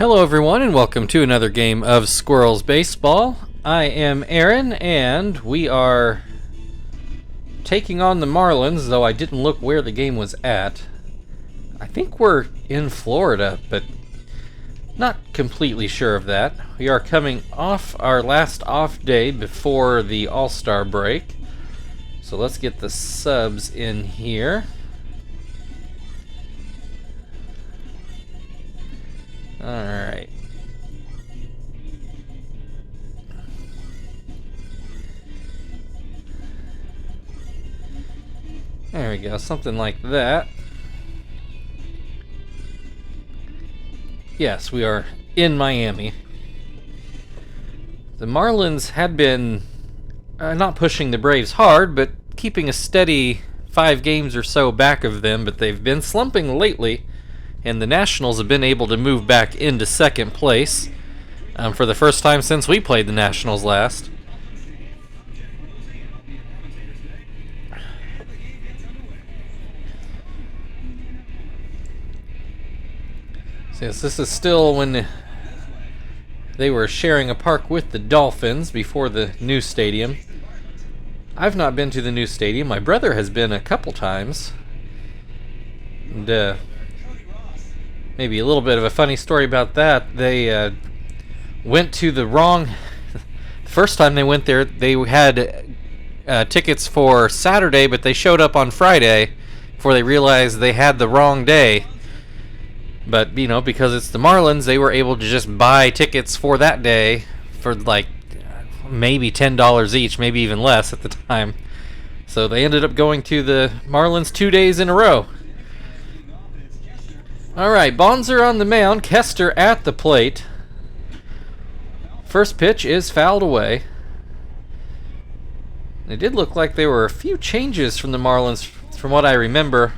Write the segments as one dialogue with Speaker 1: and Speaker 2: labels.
Speaker 1: Hello everyone and welcome to another game of Squirrels Baseball. I am Aaron and we are taking on the Marlins, though I didn't look where the game was at. I think we're in Florida, but not completely sure of that. We are coming off our last off day before the All-Star break. So let's get the subs in here. Alright. There we go, something like that. Yes, we are in Miami. The Marlins had been not pushing the Braves hard, but keeping a steady 5 games or so back of them, but they've been slumping lately. And the Nationals have been able to move back into second place for the first time since we played the Nationals last. So yes, this is still when they were sharing a park with the Dolphins before the new stadium. I've not been to the new stadium. My brother has been a couple times. And maybe a little bit of a funny story about that. They went to the wrong... The first time they went there, they had tickets for Saturday, but they showed up on Friday before they realized they had the wrong day. But, you know, because it's the Marlins, they were able to just buy tickets for that day for like maybe $10 each, maybe even less at the time. So they ended up going to the Marlins 2 days in a row. Alright, Bonzer on the mound, Kester at the plate. First pitch is fouled away. It did look like there were a few changes from the Marlins from what I remember,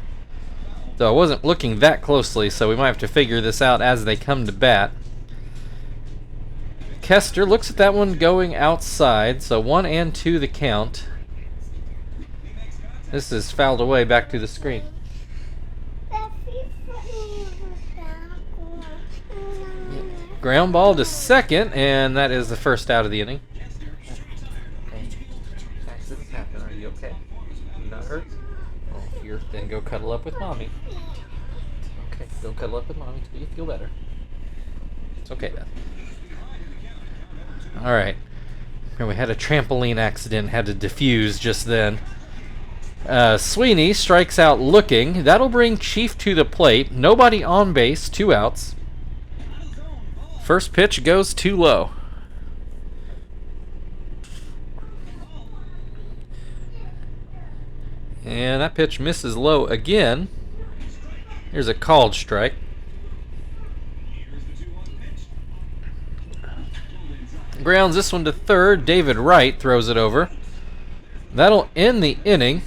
Speaker 1: though I wasn't looking that closely, so we might have to figure this out as they come to bat. Kester looks at that one going outside, so 1-2 the count. This is fouled away back to the screen. Ground ball to second, and that is the first out of the inning. Accidents happen. Are you okay? You not hurt? Oh, if you're, then go cuddle up with mommy. Okay, go cuddle up with mommy until you feel better. It's okay, Beth. Alright. We had a trampoline accident, had to defuse just then. Sweeney strikes out looking. That'll bring Chief to the plate. Nobody on base, 2 outs. First pitch goes too low. And that pitch misses low again. Here's a called strike. Grounds this one to third. David Wright throws it over. That'll end the inning.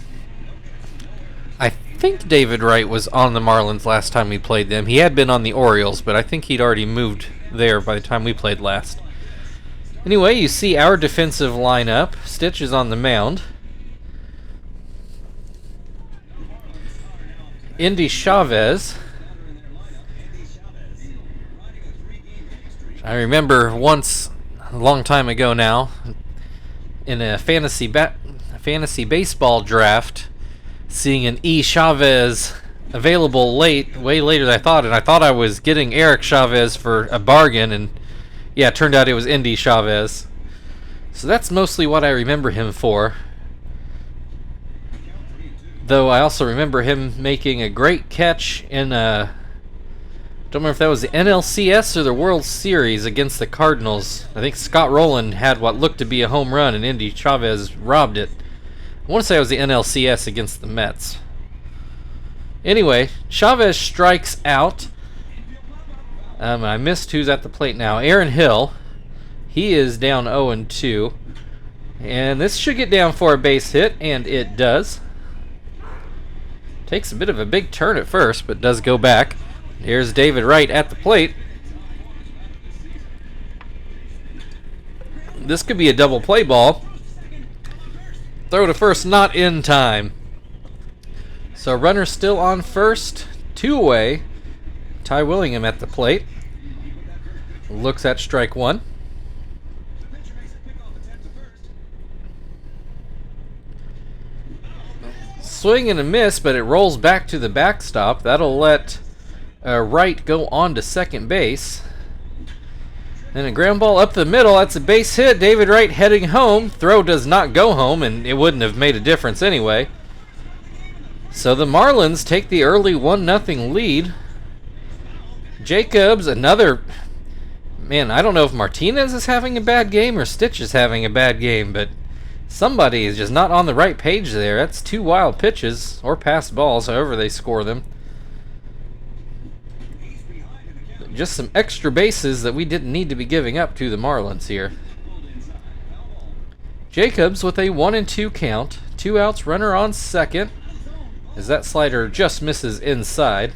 Speaker 1: I think David Wright was on the Marlins last time we played them. He had been on the Orioles, but I think he'd already moved there by the time we played last. Anyway, you see our defensive lineup. Stitch is on the mound. Indy Chavez. I remember once, a long time ago now, in a fantasy baseball draft, seeing an E. Chavez available late, way later than I thought, and I thought I was getting Eric Chavez for a bargain, and yeah, it turned out it was Indy Chavez. So that's mostly what I remember him for. Though I also remember him making a great catch in don't remember if that was the NLCS or the World Series against the Cardinals. I think Scott Rowland had what looked to be a home run, and Indy Chavez robbed it. I want to say it was the NLCS against the Mets. Anyway, Chavez strikes out. I missed who's at the plate now. Aaron Hill. He is down 0-2. And this should get down for a base hit, and it does. Takes a bit of a big turn at first, but does go back. Here's David Wright at the plate. This could be a double play ball. Throw to first, not in time. So runner still on first, 2 away. Ty Willingham at the plate. Looks at strike one. Swing and a miss, but it rolls back to the backstop. That'll let Wright go on to second base. And a ground ball up the middle. That's a base hit. David Wright heading home. Throw does not go home, and it wouldn't have made a difference anyway. So the Marlins take the early 1-0 lead. Jacobs, another... Man, I don't know if Martinez is having a bad game or Stitch is having a bad game, but somebody is just not on the right page there. That's 2 wild pitches, or pass balls, however they score them. Just some extra bases that we didn't need to be giving up to the Marlins here. Jacobs with a 1-2 count. 2 outs, runner on second, as that slider just misses inside.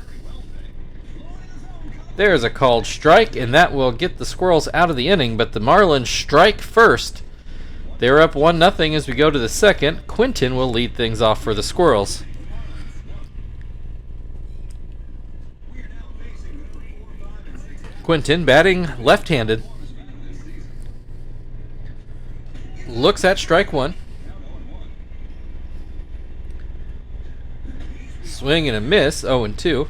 Speaker 1: There's a called strike, and that will get the Squirrels out of the inning, but the Marlins strike first. They're up 1-0 as we go to the second. Quinton will lead things off for the Squirrels. Quinton batting left-handed. Looks at strike one. Swing and a miss, 0-2.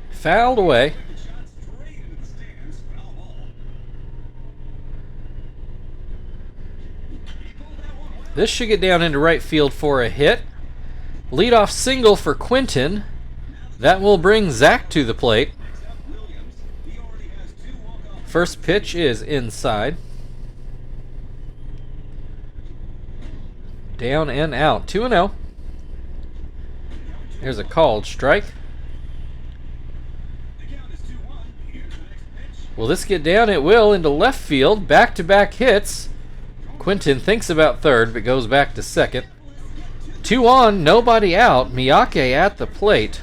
Speaker 1: Fouled away. This should get down into right field for a hit. Leadoff single for Quinton. That will bring Zach to the plate. First pitch is inside. Down and out. 2-0. There's a called strike. Will this get down? It will, into left field. Back-to-back hits. Quinton thinks about third, but goes back to second. 2 on, nobody out. Miyake at the plate.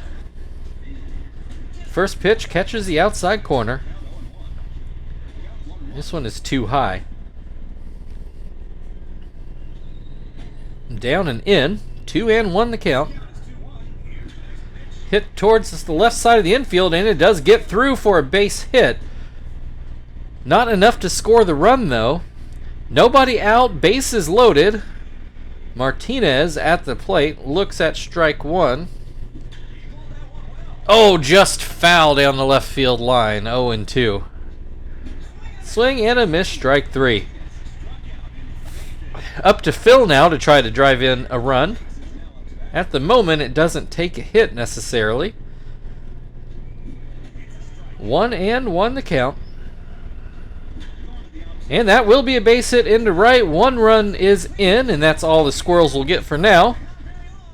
Speaker 1: First pitch catches the outside corner. This one is too high. Down and in. 2-1 the count. Hit towards the left side of the infield, and it does get through for a base hit. Not enough to score the run, though. Nobody out, bases loaded. Martinez at the plate, looks at strike one. Oh, just foul down the left field line, 0-2. Swing and a miss, strike three. Up to Phil now to try to drive in a run. At the moment, it doesn't take a hit necessarily. 1-1 the count. And that will be a base hit into right. 1 run is in, and that's all the Squirrels will get for now.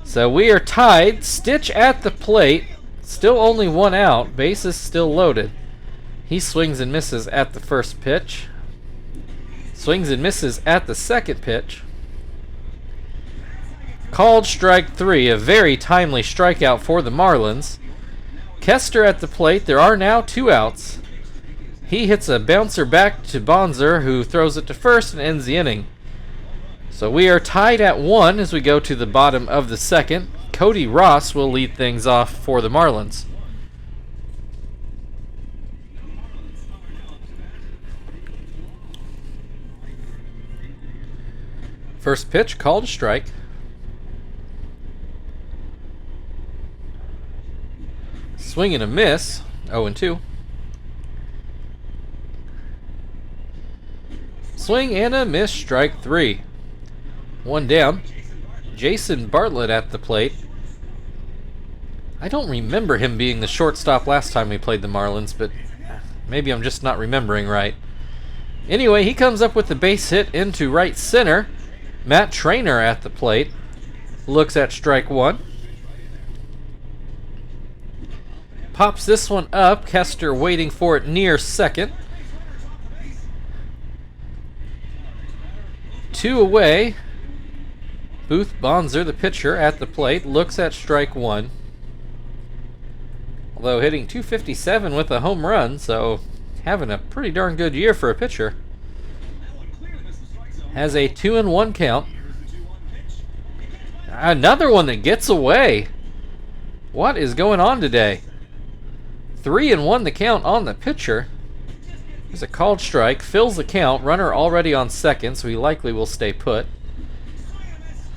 Speaker 1: So we are tied. Stitch at the plate. Still only 1 out. Bases still loaded. He swings and misses at the first pitch. Swings and misses at the second pitch. Called strike 3. A very timely strikeout for the Marlins. Kester at the plate. There are now 2 outs. He hits a bouncer back to Bonzer, who throws it to first and ends the inning. So we are tied at 1 as we go to the bottom of the second. Cody Ross will lead things off for the Marlins. First pitch called a strike. Swing and a miss, 0-2. Swing and a miss, strike 3. 1 down. Jason Bartlett at the plate. I don't remember him being the shortstop last time we played the Marlins, but maybe I'm just not remembering right. Anyway, he comes up with the base hit into right center. Matt Trainer at the plate. Looks at strike 1. Pops this one up. Kester waiting for it near second. 2 away. Booth Bonzer, the pitcher, at the plate, looks at strike 1. Although hitting .257 with a home run, so having a pretty darn good year for a pitcher. Has a 2-1 count. Another one that gets away. What is going on today? 3-1 the count on the pitcher. There's a called strike, fills the count, runner already on second, so he likely will stay put.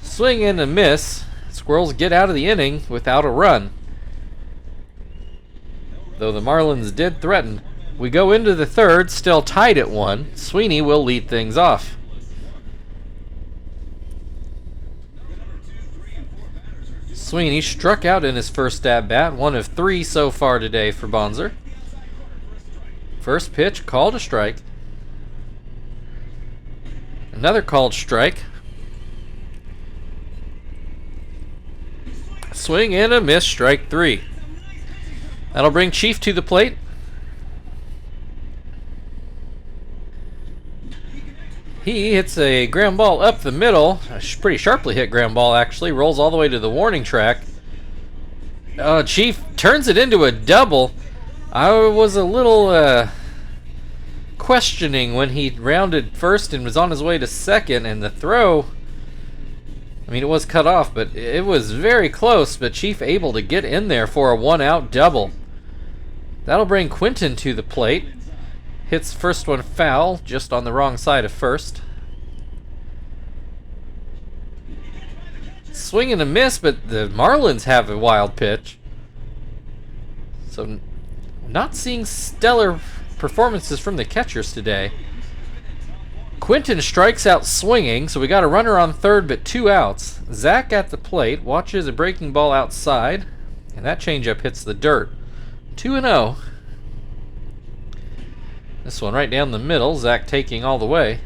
Speaker 1: Swing and a miss. Squirrels get out of the inning without a run, though the Marlins did threaten. We go into the third, still tied at 1. Sweeney will lead things off. Sweeney struck out in his first at-bat, 1 of 3 so far today for Bonser. First pitch, called a strike. Another called strike. Swing and a miss, strike 3. That'll bring Chief to the plate. He hits a ground ball up the middle, a pretty sharply hit ground ball actually, rolls all the way to the warning track. Chief turns it into a double. I was a little questioning when he rounded first and was on his way to second, and the throw, I mean, it was cut off, but it was very close, but Chief able to get in there for a 1-out double. That'll bring Quinton to the plate. Hits first one foul, just on the wrong side of first. Swing and a miss, but the Marlins have a wild pitch. So, not seeing stellar performances from the catchers today. Quinton strikes out swinging, so we got a runner on third, but 2 outs. Zach at the plate, watches a breaking ball outside, and that changeup hits the dirt. 2-0. This one right down the middle, Zach taking all the way.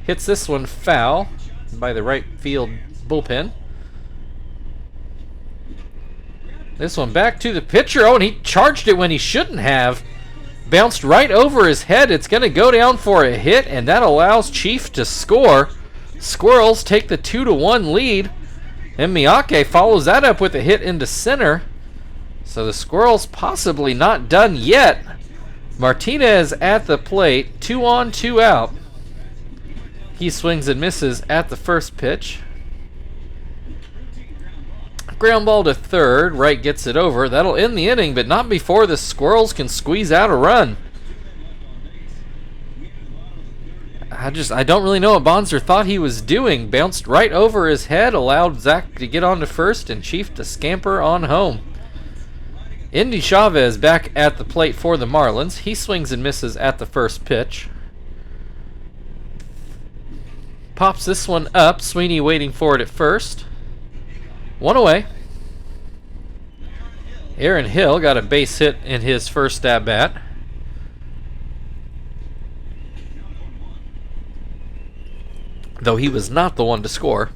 Speaker 1: Hits this one foul by the right field bullpen. This one back to the pitcher. Oh, and he charged it when he shouldn't have. Bounced right over his head. It's going to go down for a hit, and that allows Chief to score. Squirrels take the 2-1 lead, and Miyake follows that up with a hit into center. So the Squirrels possibly not done yet. Martinez at the plate, 2 on, 2 out. He swings and misses at the first pitch. Ground ball to third, Wright gets it over. That'll end the inning, but not before the Squirrels can squeeze out a run. I don't really know what Bonser thought he was doing. Bounced right over his head, allowed Zach to get on to first, and Chief to scamper on home. Indy Chavez back at the plate for the Marlins. He swings and misses at the first pitch. Pops this one up. Sweeney waiting for it at first. 1 away. Aaron Hill got a base hit in his first at-bat. Though he was not the one to score.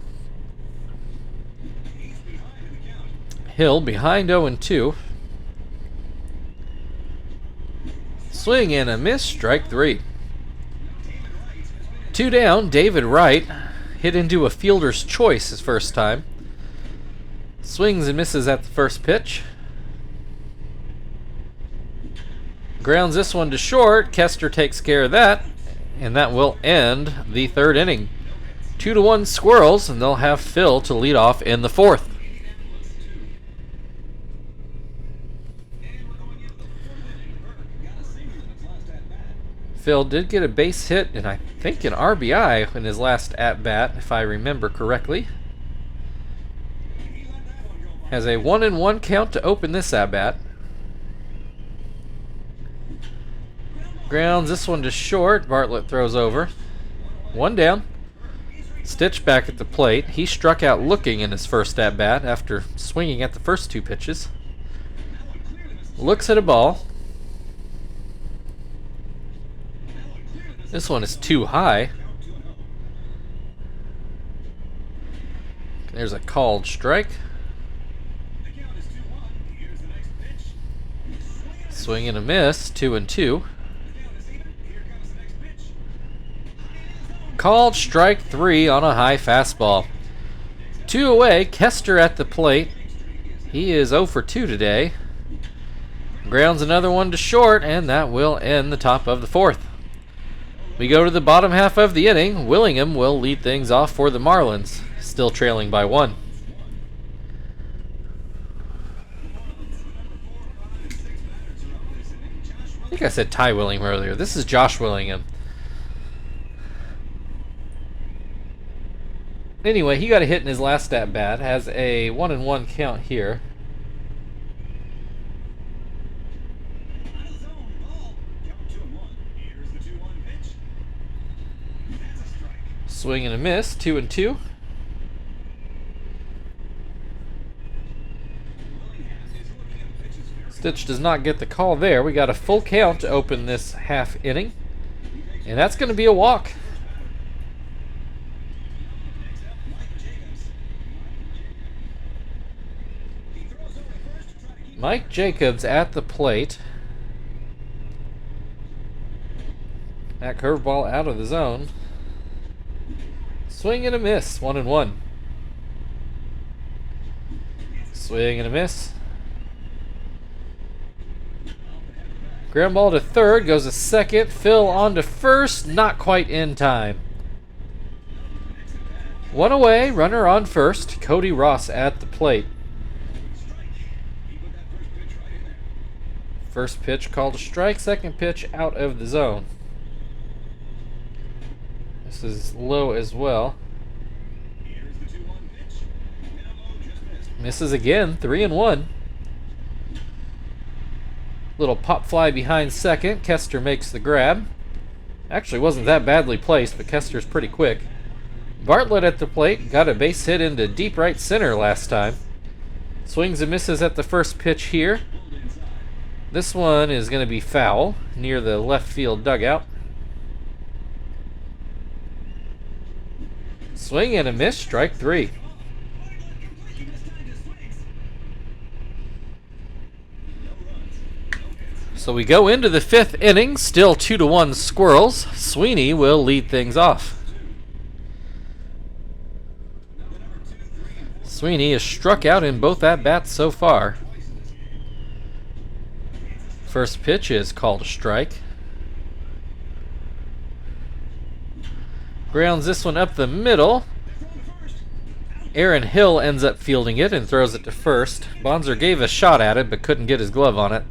Speaker 1: Hill behind 0-2. Swing and a miss, strike 3. 2 down, David Wright hit into a fielder's choice his first time. Swings and misses at the first pitch. Grounds this one to short. Kester takes care of that, and that will end the third inning. 2-1 Squirrels, and they'll have Phil to lead off in the fourth. Phil did get a base hit and I think an RBI in his last at-bat, if I remember correctly. Has a 1-1 count to open this at-bat. Grounds this one to short. Bartlett throws over. 1 down. Stitch back at the plate. He struck out looking in his first at-bat after swinging at the first 2 pitches. Looks at a ball. This one is too high. There's a called strike. Swing and a miss, 2-2. Called strike 3 on a high fastball. 2 away, Kester at the plate. He is 0 for 2 today. Grounds another one to short, and that will end the top of the fourth. We go to the bottom half of the inning. Willingham will lead things off for the Marlins, still trailing by 1. think I said Ty Willingham earlier. This is Josh Willingham. Anyway, he got a hit in his last at bat. Has a 1-1 count here. Swing and a miss, 2-2. Stitch does not get the call there. We got a full count to open this half inning. And that's going to be a walk. Mike Jacobs at the plate. That curveball out of the zone. Swing and a miss, 1-1. Swing and a miss. Ground ball to third, goes to second. Phil on to first, not quite in time. One away, runner on first. Cody Ross at the plate. First pitch called a strike, second pitch out of the zone. This is low as well. Misses again, 3-1. Little pop fly behind second. Kester makes the grab. Actually wasn't that badly placed, but Kester's pretty quick. Bartlett at the plate, got a base hit into deep right center last time. Swings and misses at the first pitch here. This one is going to be foul, near the left field dugout. Swing and a miss, strike 3. So we go into the 5th inning, still 2-1 Squirrels. Sweeney will lead things off. Sweeney is struck out in both at-bats so far. First pitch is called a strike. Grounds this one up the middle. Aaron Hill ends up fielding it and throws it to first. Bonser gave a shot at it but couldn't get his glove on it.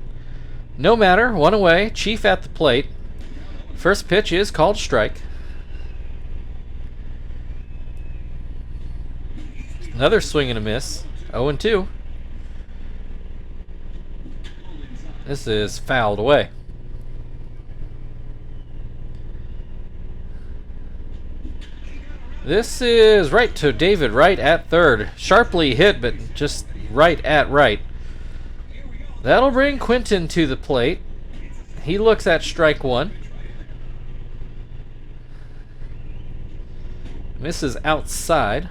Speaker 1: No matter, one away, Chief at the plate. First pitch is called strike. Another swing and a miss, 0-2. This is fouled away. This is right to David Wright at third. Sharply hit, but just right at right. That'll bring Quinton to the plate. He looks at strike 1. Misses outside.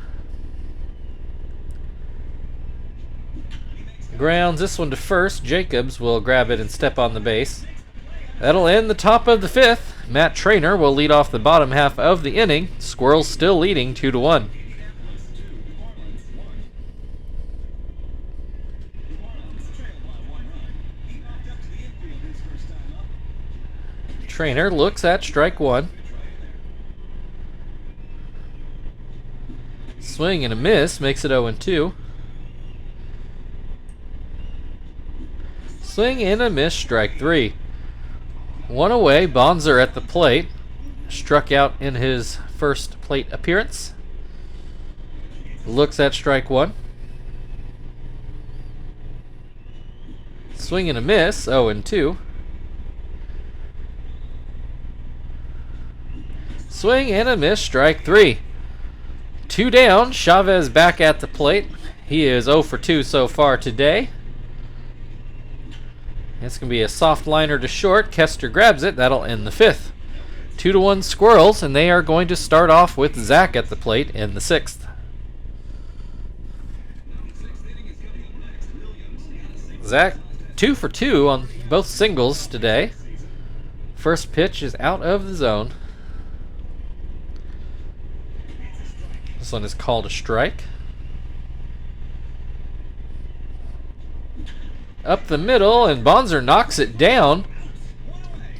Speaker 1: Grounds this one to first. Jacobs will grab it and step on the base. That'll end the top of the 5th. Matt Trainer will lead off the bottom half of the inning. Squirrels still leading 2-1. Trainer looks at strike 1. Swing and a miss makes it 0-2. Swing and a miss, strike 3. One away, Bonser at the plate. Struck out in his first plate appearance. Looks at strike 1. Swing and a miss, 0-2. Swing and a miss, strike 3. 2 down, Chavez back at the plate. He is 0 for 2 so far today. It's going to be a soft liner to short. Kester grabs it. That'll end the 5th. 2-1 Squirrels, and they are going to start off with Zach at the plate in the 6th. Zach 2 for 2 on both singles today. First pitch is out of the zone. This one is called a strike. Up the middle, and Bonser knocks it down.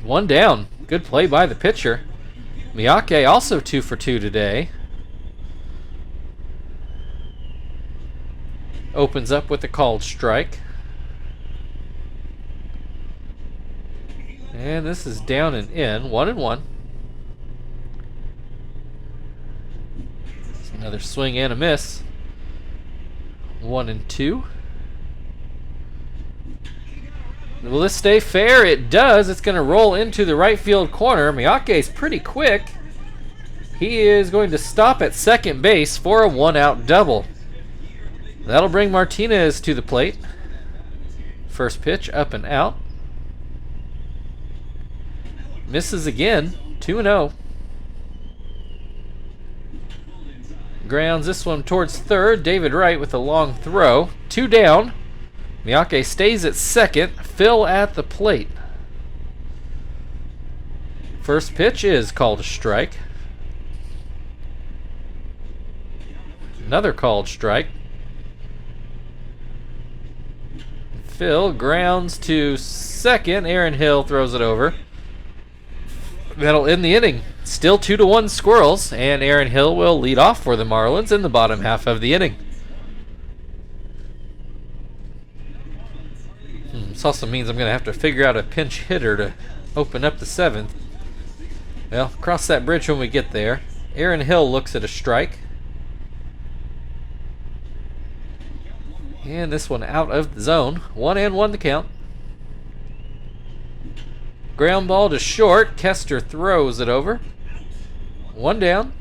Speaker 1: 1 down. Good play by the pitcher. Miyake also 2 for 2 today. Opens up with a called strike. And this is down and in. 1-1. Another swing and a miss. 1-2. Will this stay fair? It does. It's going to roll into the right field corner. Miyake's pretty quick. He is going to stop at second base for a one-out double. That'll bring Martinez to the plate. First pitch up and out. Misses again. 2-0. Grounds this one towards third. David Wright with a long throw. 2 down. Miyake stays at second. Phil at the plate. First pitch is called a strike. Another called strike. Phil grounds to second. Aaron Hill throws it over. That'll end the inning. Still 2-1 Squirrels, and Aaron Hill will lead off for the Marlins in the bottom half of the inning. This also means I'm going to have to figure out a pinch hitter to open up the 7th. Well, cross that bridge when we get there. Aaron Hill looks at a strike. And this one out of the zone. 1-1 the count. Ground ball to short. Kester throws it over. 1 down.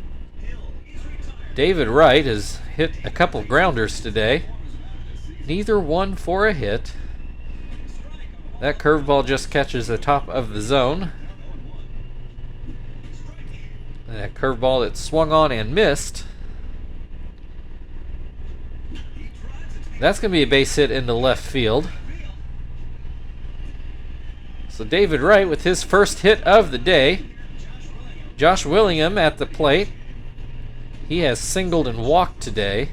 Speaker 1: David Wright has hit a couple grounders today. Neither one for a hit. That curveball just catches the top of the zone. And that curveball that swung on and missed. That's going to be a base hit into left field. So David Wright with his first hit of the day. Josh Willingham at the plate. He has singled and walked today.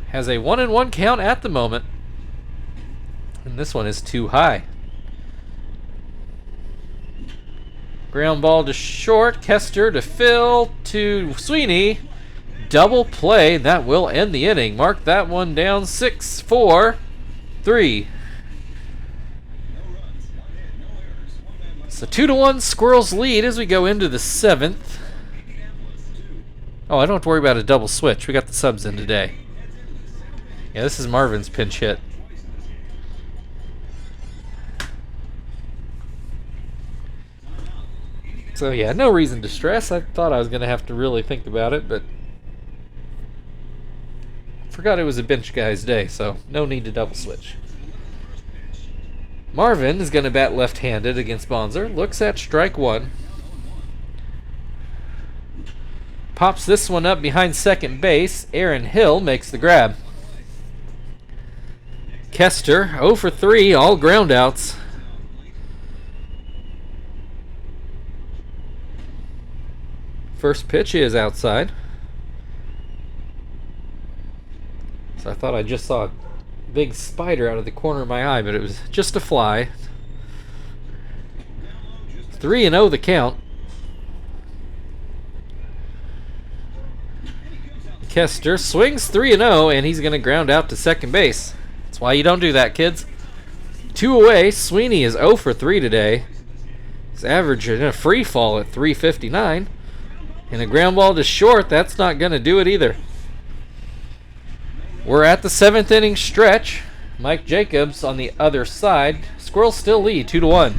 Speaker 1: Has a 1-1 count at the moment. And this one is too high. Ground ball to short. Kester to Phil to Sweeney. Double play. That will end the inning. Mark that one down. 6-4-3. So 2-1 Squirrels lead as we go into the 7th. Oh, I don't have to worry about a double switch. We got the subs in today. Yeah, this is Marvin's pinch hit. So yeah, no reason to stress. I thought I was going to have to really think about it, but forgot it was a bench guy's day, so no need to double switch. Marvin is going to bat left-handed against Bonzer. Looks at strike 1. Pops this one up behind second base. Aaron Hill makes the grab. Kester 0 for 3, all ground outs. First pitch is outside. So I thought I just saw a big spider out of the corner of my eye, but it was just a fly. 3-0 the count. Kester swings 3-0, and he's going to ground out to second base. That's why you don't do that, kids. 2 away. Sweeney is 0 for 3 today. His average in a free fall at 359. And a ground ball to short, that's not going to do it either. We're at the 7th inning stretch. Mike Jacobs on the other side. Squirrels still lead 2-1.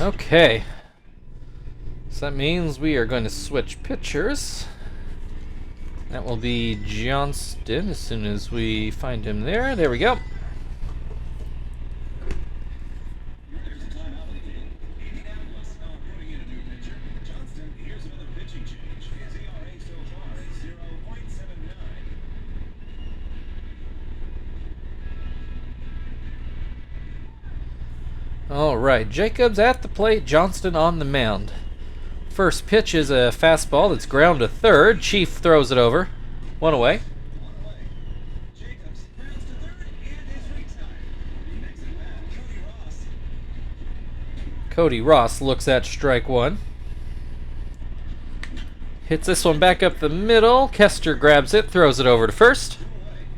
Speaker 1: Okay, so that means we are going to switch pitchers. That will be Johnston as soon as we find him there. There we go. All right, Jacobs at the plate, Johnston on the mound. First pitch is a fastball that's ground to third. Chief throws it over. One away. Cody Ross looks at strike one. Hits this one back up the middle. Kester grabs it, throws it over to first.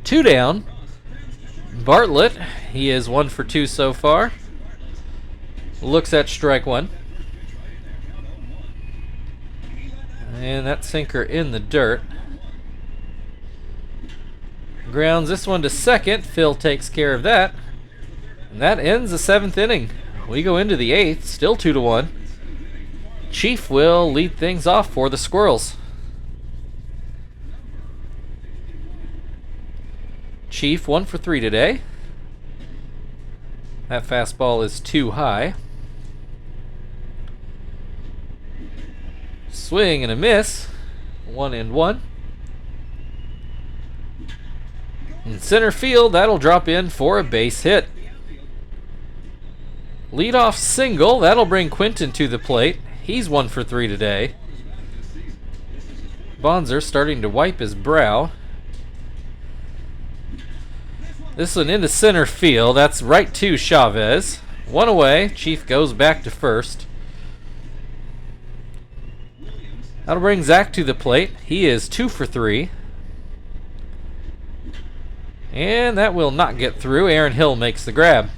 Speaker 1: 2 down. Bartlett, he is 1 for 2 so far. Looks at strike one. And that sinker in the dirt. Grounds this one to second. Phil takes care of that. And that ends the 7th inning. We go into the 8th, still 2-1. Chief will lead things off for the Squirrels. Chief 1 for 3 today. That fastball is too high. Swing and a miss. 1-1. In center field, that'll drop in for a base hit. Leadoff single, that'll bring Quinton to the plate. He's 1 for 3 today. Bonzer starting to wipe his brow. This one into center field. That's right to Chavez. 1 away. Chief goes back to first. That'll bring Zach to the plate. He is 2 for 3. And that will not get through. Aaron Hill makes the grab.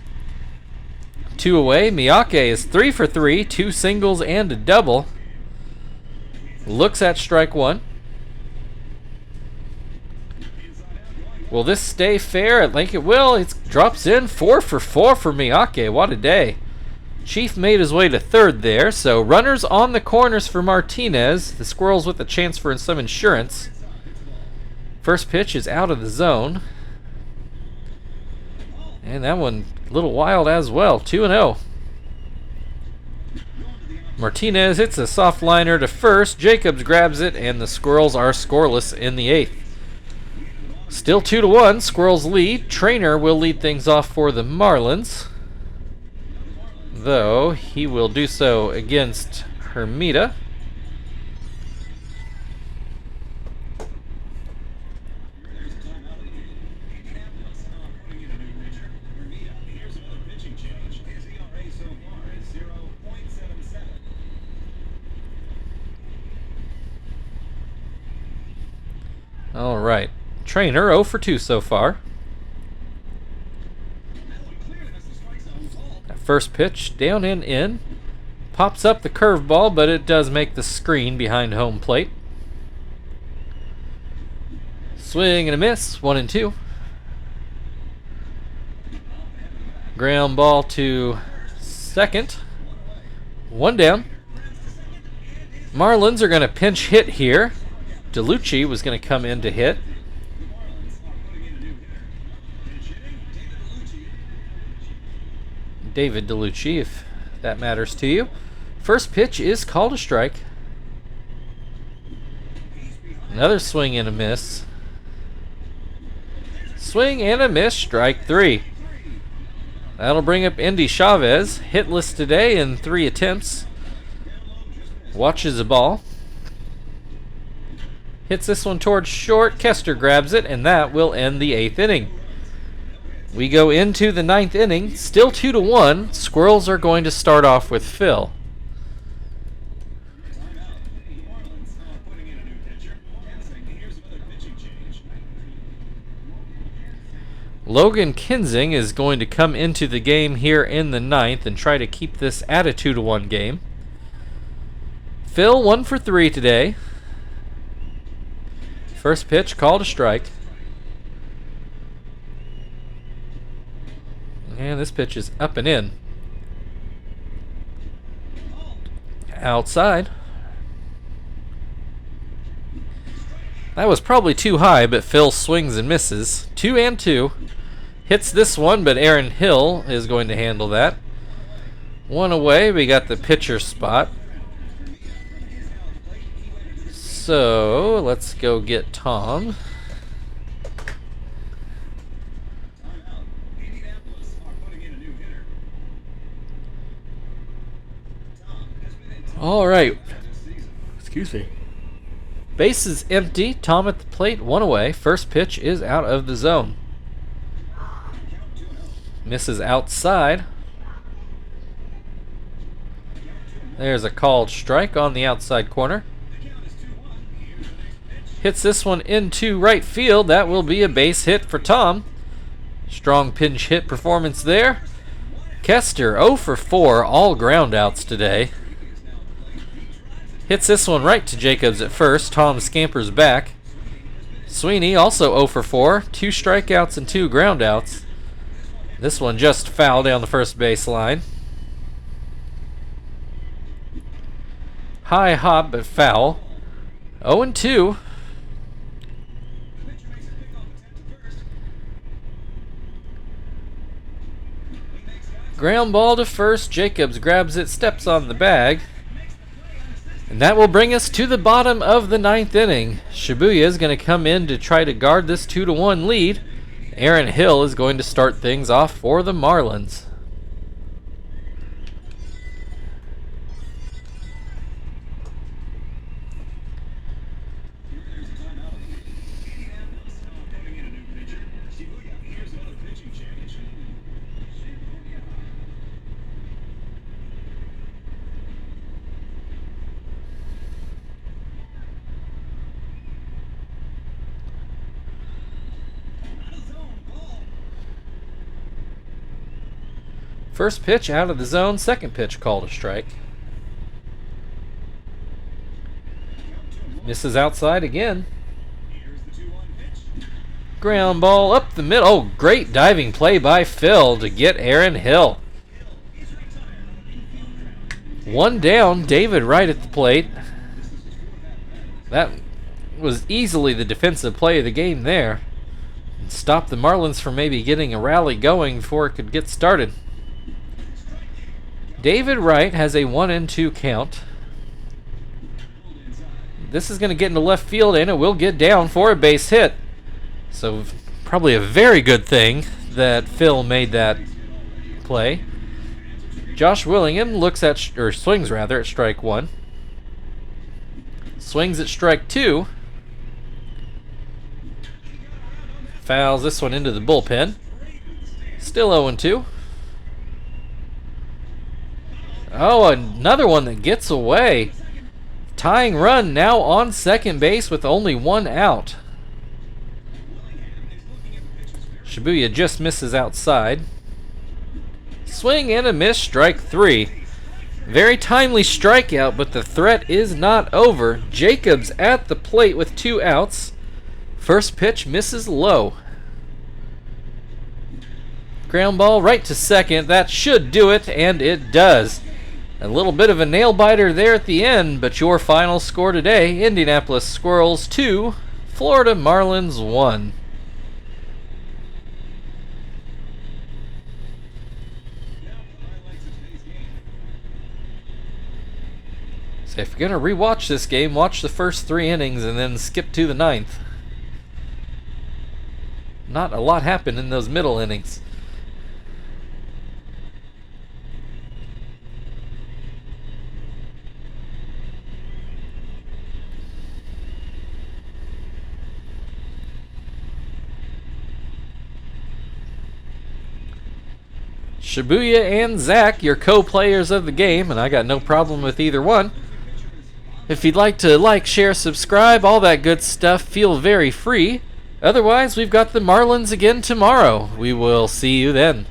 Speaker 1: 2 away. Miyake is 3 for 3. 2 singles and a double. Looks at strike one. Will this stay fair? I think it will. It drops in 4 for 4 for Miyake. What a day. Chief made his way to third there. So runners on the corners for Martinez. The Squirrels with a chance for some insurance. First pitch is out of the zone. And that one a little wild as well. 2-0. Martinez hits a soft liner to first. Jacobs grabs it, and the Squirrels are scoreless in the 8th. Still 2-1. Squirrels lead. Trainer will lead things off for the Marlins, though he will do so against Hermida. All right. Trainer 0 for 2 so far. That first pitch down and in. Pops up the curveball, but it does make the screen behind home plate. Swing and a miss. 1-2. Ground ball to second. 1 down. Marlins are going to pinch hit here. DeLucci was going to come in to hit. David DeLucci, if that matters to you. First pitch is called a strike. Another swing and a miss. Swing and a miss, strike 3. That'll bring up Indy Chavez, hitless today in 3 attempts. Watches the ball. Hits this one towards short. Kester grabs it, and that will end the 8th inning. We go into the 9th inning, still 2-1. Squirrels are going to start off with Phil. Logan Kinsing is going to come into the game here in the 9th and try to keep this at a 2-1 game. Phil 1 for 3 today. First pitch called a strike. And this pitch is up and in. Outside. That was probably too high, but Phil swings and misses. 2-2. Hits this one, but Aaron Hill is going to handle that. 1 away. We got the pitcher spot. So let's go get Tom. All right. Excuse me. Base is empty. Tom at the plate, one away. First pitch is out of the zone. Misses outside. There's a called strike on the outside corner. Hits this one into right field. That will be a base hit for Tom. Strong pinch hit performance there. Kester 0 for 4, all groundouts today. Hits this one right to Jacobs at first. Tom scampers back. Sweeney also 0 for 4, 2 strikeouts and 2 groundouts. This one just foul down the first base line. High hop but foul. 0-2. Ground ball to first. Jacobs grabs it, steps on the bag. And that will bring us to the bottom of the 9th inning. Shibuya is going to come in to try to guard this 2-1 lead. Aaron Hill is going to start things off for the Marlins. First pitch out of the zone, second pitch called a strike. Misses outside again. Ground ball up the middle. Oh, great diving play by Phil to get Aaron Hill. One down, David Wright at the plate. That was easily the defensive play of the game there. Stopped the Marlins from maybe getting a rally going before it could get started. David Wright has a 1-2 count. This is going to get into left field, and it will get down for a base hit. So probably a very good thing that Phil made that play. Josh Willingham swings at strike 1. Swings at strike 2. Fouls this one into the bullpen. Still 0-2. Oh, another one that gets away. Tying run now on second base with only 1 out. Shibuya just misses outside. Swing and a miss, strike 3. Very timely strikeout, but the threat is not over. Jacobs at the plate with 2 outs. First pitch misses low. Ground ball right to second. That should do it, and it does. A little bit of a nail-biter there at the end, but your final score today, Indianapolis Squirrels 2, Florida Marlins 1. So if you're going to rewatch this game, watch the first 3 innings and then skip to the 9th. Not a lot happened in those middle innings. Shibuya and Zach, your co-players of the game, and I got no problem with either one. If you'd like to like, share, subscribe, all that good stuff, feel very free. Otherwise, we've got the Marlins again tomorrow. We will see you then.